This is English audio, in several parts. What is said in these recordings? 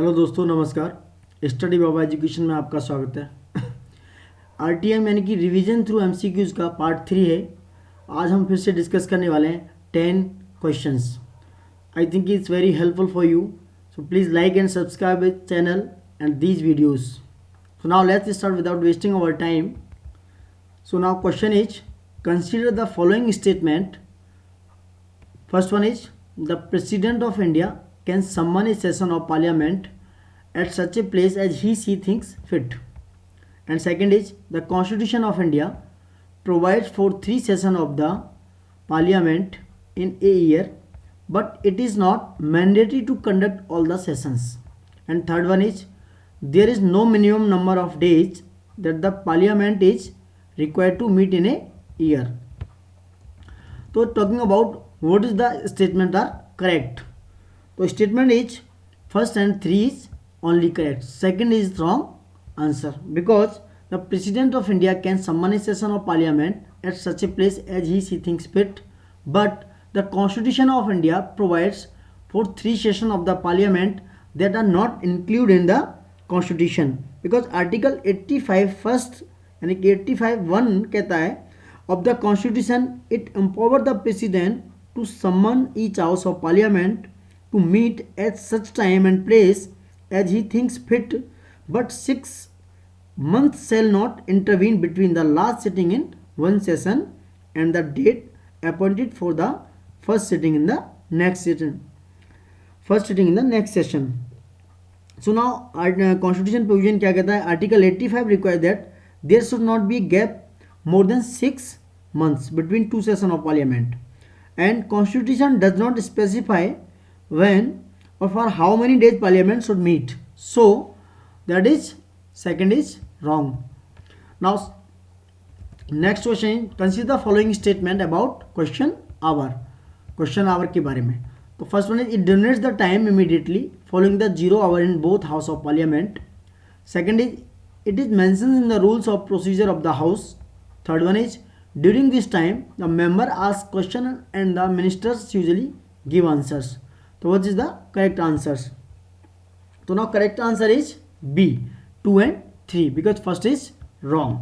Hello दोस्तों, नमस्कार। Study बाबा education में आपका स्वागत है। आरटीएम यानी कि रिवीजन थ्रू एमसीक्यूज़ का पार्ट 3 है। आज हम फिर से डिस्कस करने वाले हैं 10 questions. I think it's very helpful for you, so please like and subscribe this channel and these videos. So now let's start without wasting our time. So now question is, consider the following statement. First one is, the President of India can summon a session of Parliament at such a place as he thinks fit. And second is, the Constitution of India provides for 3 sessions of the Parliament in a year, but it is not mandatory to conduct all the sessions. And third one is, there is no minimum number of days that the Parliament is required to meet in a year. So talking about what is the statement are correct. So statement is first and 3 is only correct. Second is wrong answer, because the President of India can summon a session of Parliament at such a place as he thinks fit, but the Constitution of India provides for 3 sessions of the Parliament that are not included in the Constitution, because Article 85 first यानी कि 85(1) कहता है of the Constitution, it empower the President to summon each house of Parliament to meet at such time and place as he thinks fit, but 6 months shall not intervene between the last sitting in one session and the date appointed for the first sitting in the next session. So now Constitution provision क्या कहता है? Article 85 requires that there should not be a gap more than 6 months between 2 sessions of Parliament. And Constitution does not specify when or for how many days Parliament should meet. So that is second is wrong. Now next question, consider the following statement about question hour के बारे में. तो first one is, it donates the time immediately following the 0 hour in both House of Parliament. Second is, it is mentioned in the rules of procedure of the House. Third one is, during this time the member asks question and the ministers usually give answers. So what is the correct answers? So now correct answer is B, 2 and 3, because first is wrong.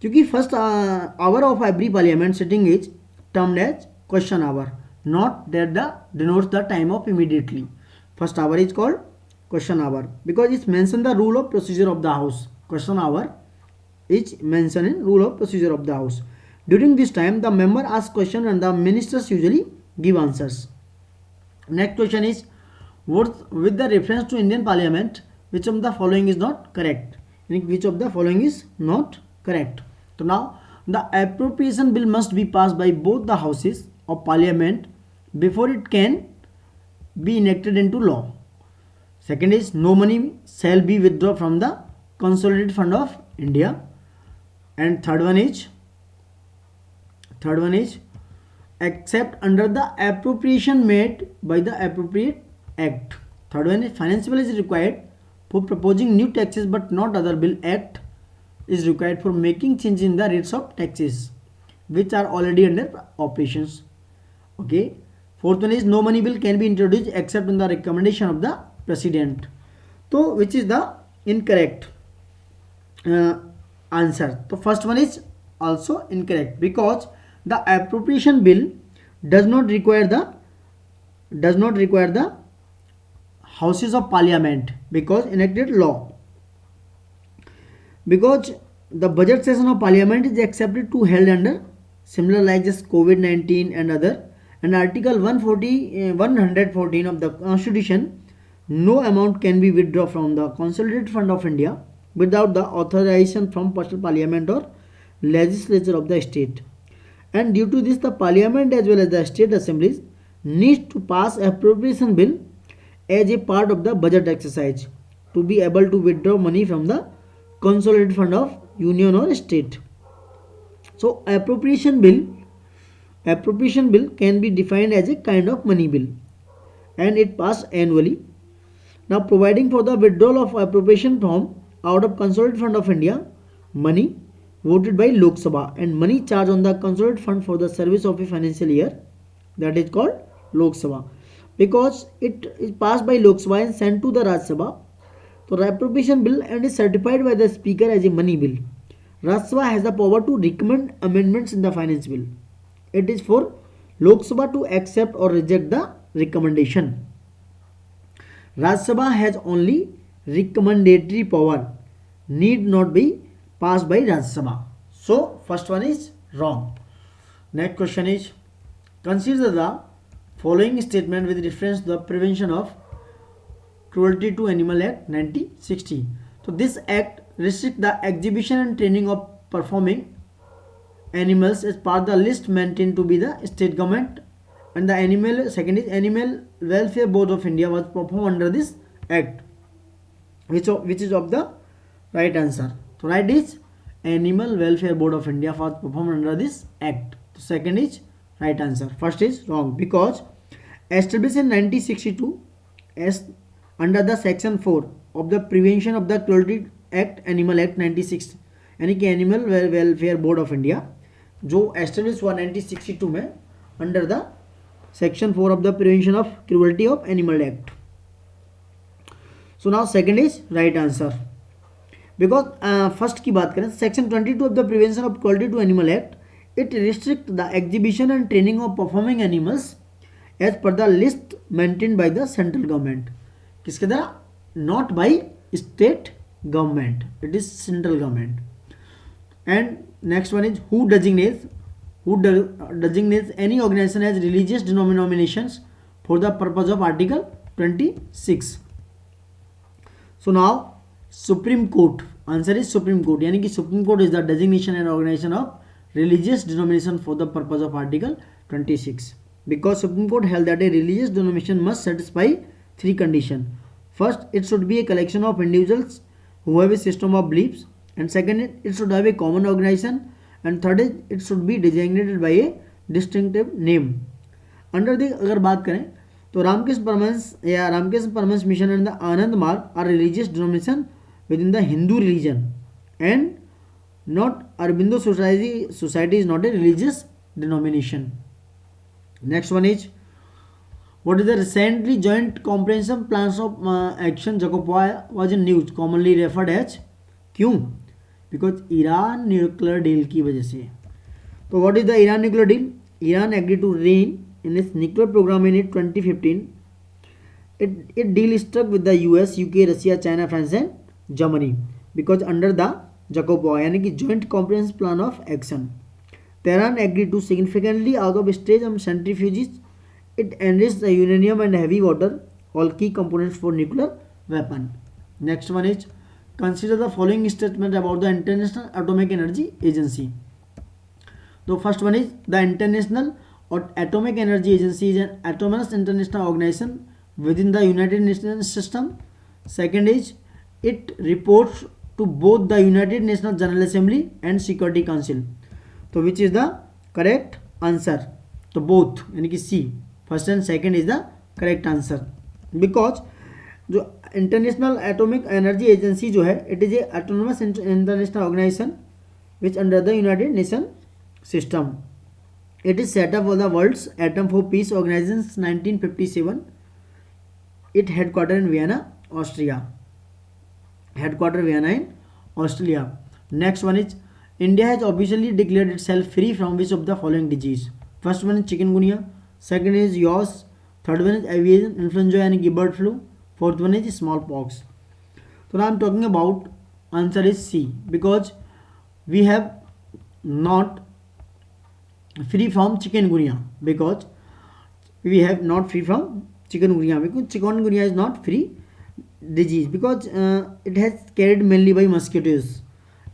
क्योंकि first hour of every parliament sitting is termed as question hour, not that the denotes the time of immediately. First hour is called question hour because it's mentioned the rule of procedure of the house. Question hour is mentioned in rule of procedure of the house. During this time the member asks question and the ministers usually give answers. Next question is, with the reference to Indian Parliament, which of the following is not correct? Which of the following is not correct? So now the appropriation bill must be passed by both the houses of Parliament before it can be enacted into law. Second is, no money shall be withdrawn from the consolidated fund of India. And third one is except under the appropriation made by the appropriate act. Third one is, finance bill is required for proposing new taxes but not other bill. Act is required for making change in the rates of taxes which are already under operations. Okay. Fourth one is, no money bill can be introduced except on the recommendation of the president. So which is the incorrect answer? So first one is also incorrect, because the appropriation bill does not require the houses of Parliament because enacted law, because the budget session of Parliament is accepted to held under similar like this COVID-19 and other. And Article 114 of the Constitution, no amount can be withdrawn from the consolidated fund of India without the authorization from personal Parliament or legislature of the state. And due to this, the Parliament as well as the state assemblies needs to pass appropriation bill as a part of the budget exercise to be able to withdraw money from the consolidated fund of union or state. So appropriation bill can be defined as a kind of money bill and it passed annually. Now providing for the withdrawal of appropriation from out of consolidated fund of India money voted by Lok Sabha and money charged on the consolidated fund for the service of a financial year, that is called Lok Sabha. because it is passed by Lok Sabha and sent to the Rajya Sabha. So appropriation bill and is certified by the speaker as a money bill. Rajya Sabha has the power to recommend amendments in the finance bill. It is for Lok Sabha to accept or reject the recommendation. Rajya Sabha has only recommendatory power, need not be passed by Rajya Sabha. So first one is wrong. Next question is, consider the following statement with reference to the Prevention of Cruelty to Animal Act 1960. So this act restricts the exhibition and training of performing animals as part of the list maintained to be the state government, and the Animal Welfare Board of India was performed under this act. Which is of the right answer? So right is Animal Welfare Board of India was performed under this act. So second is right answer. First is wrong because established in 1962 as under the section 4 of the Prevention of the Cruelty Act, Animal Act 1960, यानी कि animal welfare board of India जो establish हुआ 1962 में under the section 4 of the prevention of cruelty of animal act. So now second is right answer because first की बात करें section 22 of the prevention of cruelty to animal act it restrict the exhibition and training of performing animals as per the list maintain by the central government. किसके द्वारा? Not by state government, it is central government. And next one is who designates any organization as religious denominations for the purpose of article 26. So now Supreme Court, answer is Supreme Court, यानी कि Supreme Court is the designation and organization of religious denomination for the purpose of article 26, because Supreme Court held that a religious denomination must satisfy three conditions. First, it should be a collection of individuals who have a system of beliefs, and second, it should have a common organization, and third is it should be designated by a distinctive name. Under the अगर बात करें तो Ramakrishna Paramahansa mission and the Ananda Marga are religious denomination within the Hindu religion, and not Aurobindo society is not a religious denomination. Next one is what is the recently joint comprehensive plans of action Jacopoa was in news commonly referred as? क्यों? because Iran nuclear deal की वजह से. तो what is the Iran nuclear deal? Iran agreed to rein in its nuclear program in 2015. It deal struck with the US, UK, Russia, China, France and Germany because under the Jacopoa यानी कि joint comprehensive plan of action, Tehran agreed to significantly out of stage and centrifuges. It enriches the uranium and heavy water, all key components for nuclear weapon. Next one is consider the following statement about the International Atomic Energy Agency. The first one is the International Atomic Energy Agency is an autonomous international organization within the United Nations system. Second is it reports to both the United Nations General Assembly and Security Council. So which is the correct answer? तो both यानी कि C, first and second is the correct answer. Because जो international atomic energy agency जो है it is a autonomous international organisation which under the united nation system. It is set up for the world's atom for peace organisation 1957. It headquarter in Vienna Austria. Next one is India has officially declared itself free from which of the following disease? First one is chikungunya, second is yaws, third one is avian influenza यानी कि bird flu, fourth one is smallpox. So now I am talking about answer is C because we have not free from chikungunya because chikungunya is not free disease because it has carried mainly by mosquitoes,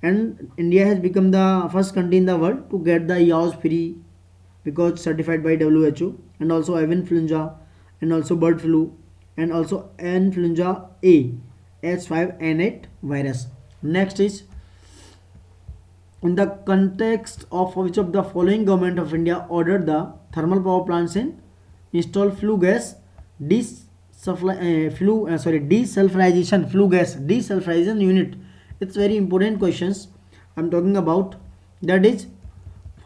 and India has become the first country in the world to get the yaws free because certified by WHO, and also avian influenza and also bird flu and also influenza A H5N8 virus. Next is in the context of which of the following government of India ordered the thermal power plants in install flue gas desulfurization unit? It's very important questions I'm talking about. That is,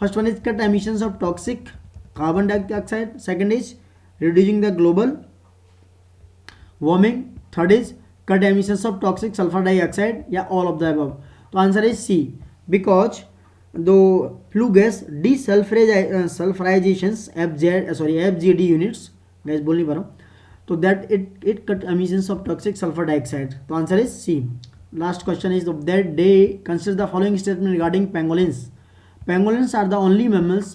first one is cut emissions of toxic carbon dioxide. Second is reducing the global warming, third is cut emissions of toxic sulphur dioxide, या all of the above? तो answer is C, because दो flue gas desulphurisation FGD units, gas बोल नहीं पा रहा हूँ, तो that it cut emissions of toxic sulphur dioxide. तो answer is C. Last question is that they consider the following statement regarding pangolins. Pangolins are the only mammals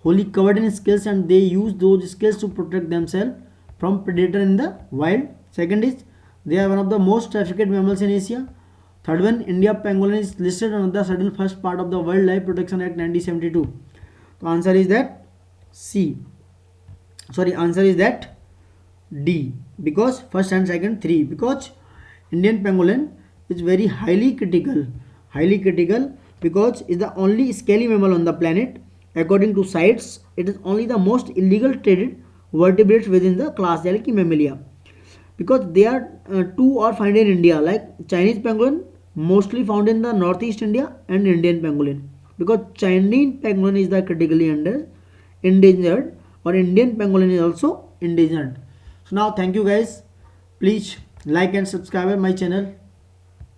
wholly covered in scales and they use those scales to protect themselves from predator in the wild. Second is they are one of the most trafficked mammals in Asia. Third one, India pangolin is listed on the schedule first part of the Wildlife Protection Act 1972. So answer is that C. Sorry, answer is that D, because first and second three, because Indian pangolin is very highly critical because it's the only scaly mammal on the planet. According to CITES, it is only the most illegal traded vertebrates within the class Mammalia, because they are two are found in India, like Chinese pangolin mostly found in the northeast India, and Indian pangolin, because Chinese pangolin is the critically endangered, or Indian pangolin is also endangered. So now thank you guys, please like and subscribe my channel.